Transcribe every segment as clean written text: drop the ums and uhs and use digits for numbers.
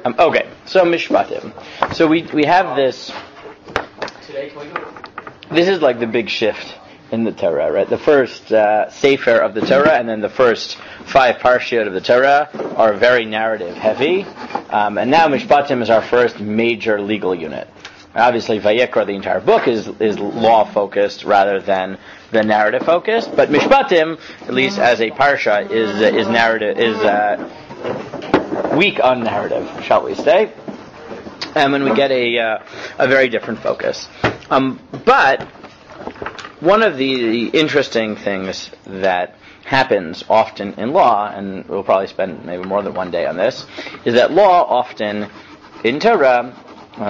Okay, so Mishpatim. So we have this. This is like the big shift in the Torah, right? The first Sefer of the Torah and then the first 5 Parshiot of the Torah are very narrative heavy. And now Mishpatim is our first major legal unit. Obviously, Vayikra, the entire book, is law focused rather than the narrative focused. But Mishpatim, at least as a parsha, is narrative, weak on narrative, shall we say? And we get a very different focus. But one of the interesting things that happens often in law, and we'll probably spend maybe more than one day on this, is that law often in Torah,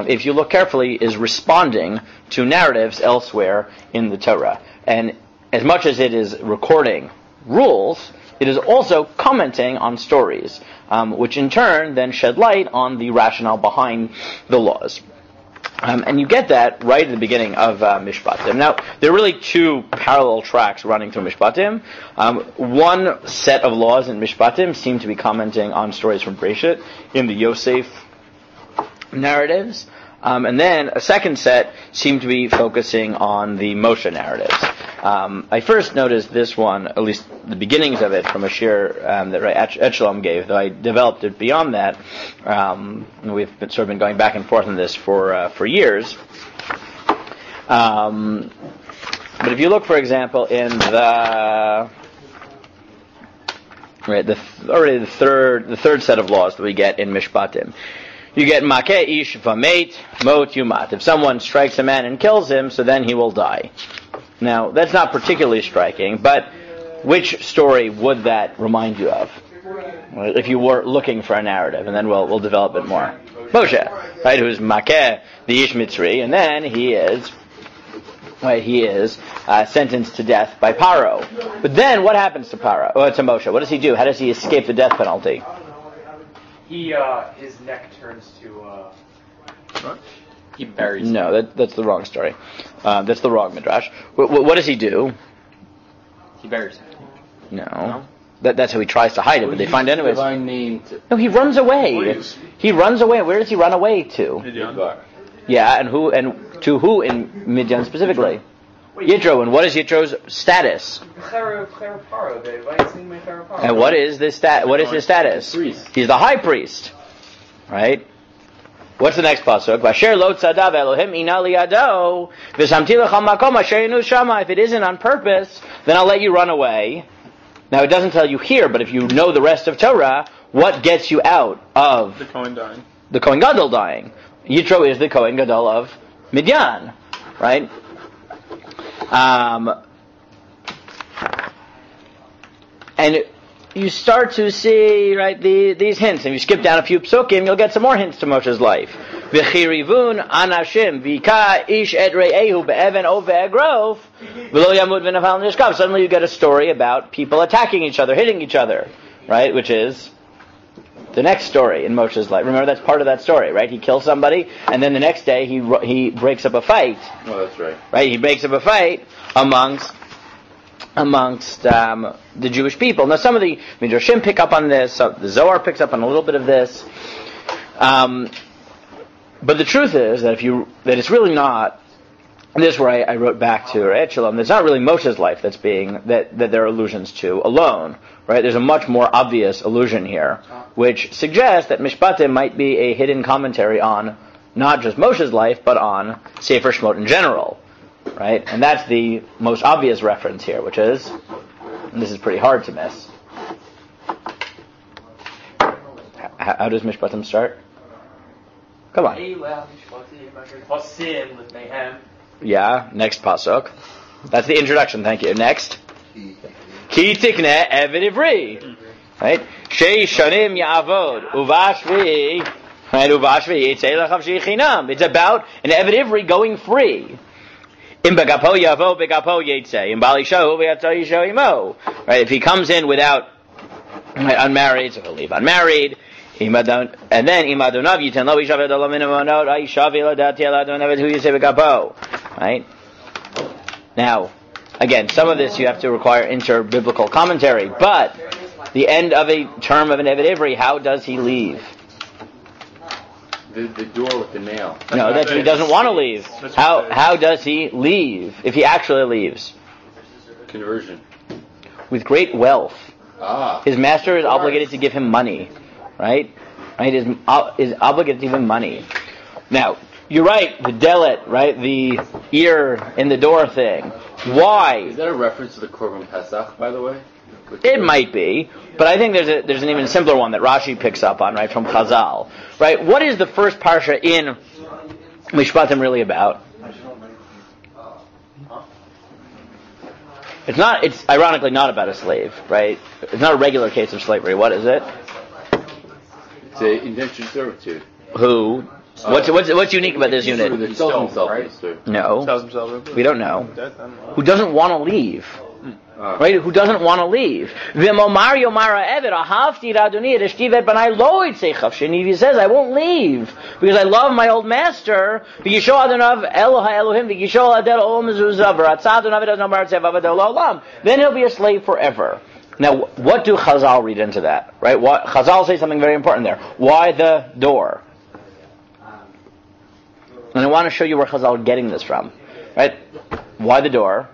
if you look carefully, is responding to narratives elsewhere in the Torah. And as much as it is recording rules, it is also commenting on stories, which in turn then shed light on the rationale behind the laws. And you get that right at the beginning of Mishpatim. Now, there are really 2 parallel tracks running through Mishpatim. One set of laws in Mishpatim seem to be commenting on stories from Breshit in the Yosef narratives. And then a second set seem to be focusing on the Moshe narratives. I first noticed this one, at least the beginnings of it, from a shir that Ray Echelon gave, though I developed it beyond that. We've been going back and forth on this for years. But if you look, for example, in the third set of laws that we get in Mishpatim, you get Makeh ish v'meit mot yumat. If someone strikes a man and kills him, so then he will die. Now, that's not particularly striking, but which story would that remind you of? If you were looking for a narrative, and then we'll develop it more. Moshe, right, who's Makeh, the Ish Mitzri, and then he is sentenced to death by Paro. But then what happens to Moshe? What does he do? How does he escape the death penalty? His neck turns to what? He buries him. No, that's the wrong story. That's the wrong midrash. What does he do? He buries him. No. That's how he tries to hide it, but they find anyways. No, he runs away. He runs away. Where does he run away to? Midian. Yeah, and to who in Midian specifically? Yitro, and what is Yitro's status? And what is his status? He's the high priest, right? What's the next pasuk? Vasher lo tzadav Elohim ina liyado v'samti lecha makom asher yinu shama. If it isn't on purpose, then I'll let you run away. Now it doesn't tell you here, but if you know the rest of Torah, what gets you out of the Kohen dying? The Kohen Gadol dying. Yitro is the Kohen Gadol of Midian, right? And you start to see, right, these hints. If you skip down a few psukim, you'll get some more hints to Moshe's life. V'chirivun anashim v'ika ish et re'ehu be'even o ve'egrof v'lo yamud v'nafal nishkav. Suddenly you get a story about people attacking each other, hitting each other, right, which is the next story in Moshe's life. Remember, that's part of that story, right? He kills somebody, and then the next day he breaks up a fight. Oh, that's right. Right? He breaks up a fight amongst the Jewish people. Now, some of the Midrashim pick up on this. The Zohar picks up on a little bit of this. But the truth is that that it's really not. And this is where I wrote back to Echelon. It's not really Moshe's life that there are allusions to alone. Right? There's a much more obvious allusion here, which suggests that Mishpatim might be a hidden commentary on not just Moshe's life, but on Sefer Shemot in general. Right? And that's the most obvious reference here, which is, and this is pretty hard to miss. How does Mishpatim start? Come on. Yeah, next pasuk. That's the introduction, thank you. Next. Ki tikne eved ivri. Right? Shei shanim ya'avod. Uvashvi. Right? Uvashvi. Yitzei lechav she'ichinam. It's about an eved ivri going free. Im begapo yavo begapo yitzei. Im bali shahu ve'ato yisho imo. Right? If he comes in without, unmarried, so he'll leave unmarried. And then imadonav yitan lo yishaved lo minamonot aishavi lo dati aladonav hu yisei begapo. Right? Now, again, some of this you have to require inter-biblical commentary, but the end of a term of an Eved Ivri, how does he leave? The door with the nail. No, that's he doesn't want to leave. How does he leave if he actually leaves? Conversion. With great wealth. His master is Of course. obligated to give him money, right? Right? Is obligated to give him money. Now, you're right. The delet, right? The ear in the door thing. Why? Is that a reference to the Korban Pesach, by the way? It might be, but I think there's an even simpler one that Rashi picks up on, right, from Chazal, right? What is the first parsha in Mishpatim really about? It's ironically not about a slave, right? It's not a regular case of slavery. What is it? It's an indentured servitude. Who? What's unique about this unit? He sells himself, right? mister. No, Tells himself. we don't know. Death, I don't know. Who doesn't want to leave? Right? Who doesn't want to leave? He says, I won't leave because I love my old master. Then he'll be a slave forever. Now, what do Chazal read into that? Right? Chazal say something very important there. Why the door? And I want to show you where Chazal are getting this from. Right? Why the door?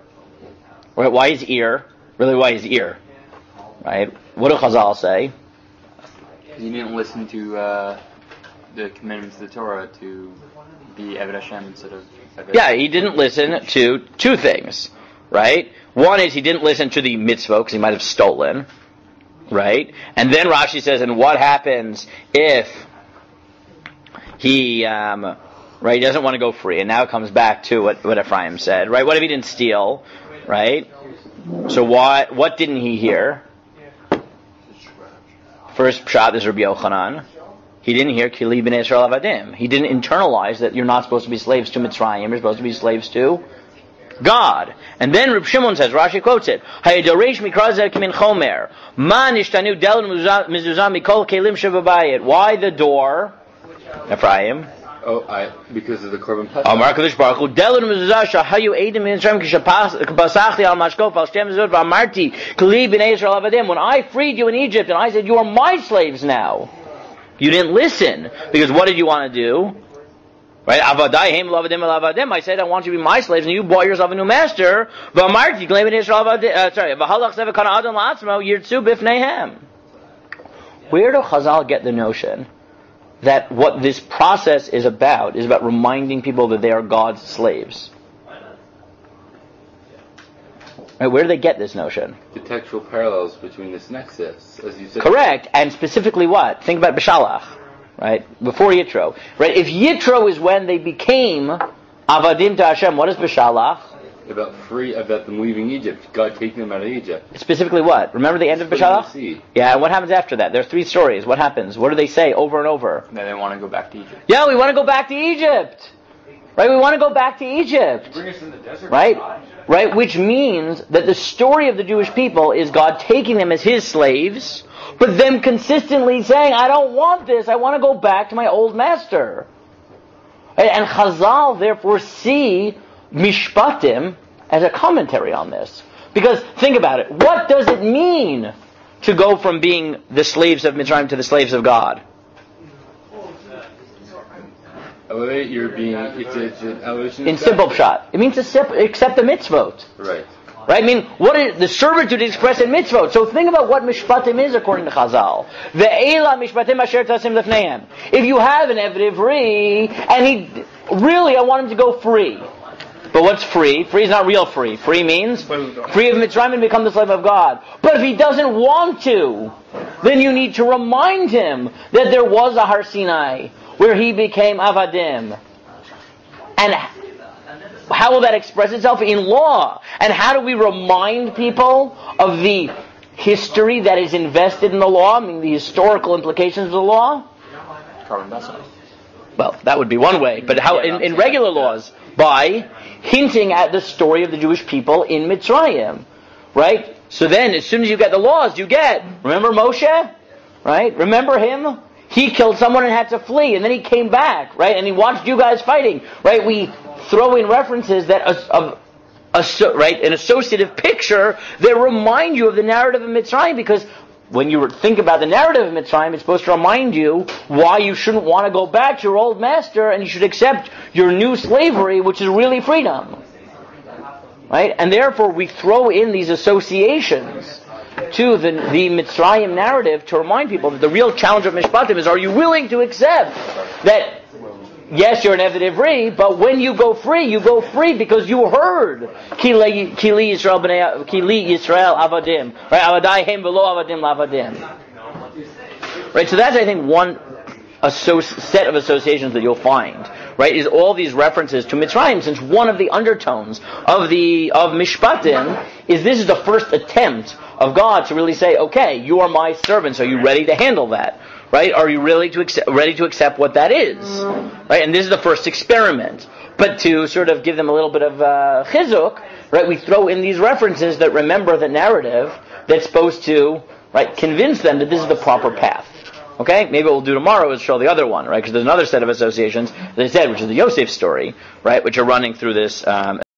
Right? Why his ear? Really, why his ear? Right? What do Chazal say? He didn't listen to the commandments of the Torah to be Eved Hashem instead of Eved. Yeah, he didn't listen to two things. Right? One is he didn't listen to the mitzvah because he might have stolen. Right? And then Rashi says, and what happens if he... right, he doesn't want to go free, and now it comes back to what Ephraim said, right? What if he didn't steal, right? So what didn't he hear? First pshat is Rabbi Yochanan. He didn't hear Kili b'nei Yisrael avadim. He didn't internalize that you're not supposed to be slaves to Mitzrayim, you're supposed to be slaves to God. And then Reb Shimon says, Rashi quotes it, Hayadoresh mikra zeh kimin chomer, ma nishtanu del mezuzah mikol kelim shebabayit. Why the door, Ephraim? Because of the Korban Pesach. Amar Kadosh Baruch Hu, Delun mezuzah shahayu edim in Yisrael kishapasachti al mashkof al shtem mezuzot v'amarti kli b'nei Yisrael avadim. When I freed you in Egypt and I said you are my slaves now, you didn't listen because what did you want to do? Right? Avadai heim lavadim al avadim. I said I want you to be my slaves and you bought yourself a new master. V'amarti kli b'nei Yisrael avadim. V'halach zeh v'kana adon la'atzmo yirtzu b'fneihem. Where do Chazal get the notion that what this process is about reminding people that they are God's slaves? Right, where do they get this notion? The textual parallels between this nexus, as you said. Correct, and specifically what? Think about Bishalach, right? Before Yitro. Right? If Yitro is when they became Avadim to Hashem, what is Bishalach? About them leaving Egypt, God taking them out of Egypt. Specifically what? Remember the end of Bishalach? Yeah, and what happens after that? There are three stories. What happens? What do they say over and over? That they want to go back to Egypt. Yeah, we want to go back to Egypt. Right? We want to go back to Egypt. Bring us in the desert. Right? Right? Which means that the story of the Jewish people is God taking them as His slaves, but them consistently saying, I don't want this. I want to go back to my old master. And Chazal therefore see Mishpatim as a commentary on this. Because think about it. What does it mean to go from being the slaves of Mitzrayim to the slaves of God? Elevate your being. It's an elevation. In simple pshat, it means to accept the mitzvot. Right. Right? I mean, what is the servitude expressed in mitzvot? So think about what mishpatim is according to Chazal. Ve'ela mishpatim asher tasim lefneihem. If you have an Eved Ivri, and I want him to go free. But what's free? Free is not real free. Free means free of Mitzrayim and become the slave of God. But if he doesn't want to, then you need to remind him that there was a Har Sinai where he became Avadim. And how will that express itself? In law. And how do we remind people of the history that is invested in the law? I mean, the historical implications of the law? Well, that would be one way. But how in regular laws? By hinting at the story of the Jewish people in Mitzrayim. Right? So then, as soon as you get the laws, remember Moshe? Right? Remember him? He killed someone and had to flee, and then he came back, right? And he watched you guys fighting, right? We throw in references that right, an associative picture that remind you of the narrative of Mitzrayim, because when you think about the narrative of Mitzrayim, it's supposed to remind you why you shouldn't want to go back to your old master and you should accept your new slavery, which is really freedom. Right? And therefore we throw in these associations to the Mitzrayim narrative to remind people that the real challenge of Mishpatim is, are you willing to accept that, yes, you're an Eved Ivri, but when you go free because you heard Kili Yisrael Avadim. Right? Avadai Hem Velo Avadim Lavadim. Right? So that's, I think, one set of associations that you'll find, right, is all these references to Mitzrayim, since one of the undertones of Mishpatim is this is the first attempt of God to really say, okay, you are my servants, are you ready to handle that? Right? Are you really ready to accept what that is? Right? And this is the first experiment. But to sort of give them a little bit of chizuk, right, we throw in these references that remember the narrative that's supposed to, right, convince them that this is the proper path. Okay? Maybe what we'll do tomorrow is show the other one, right? Because there's another set of associations, as I said, which is the Yosef story, right, which are running through this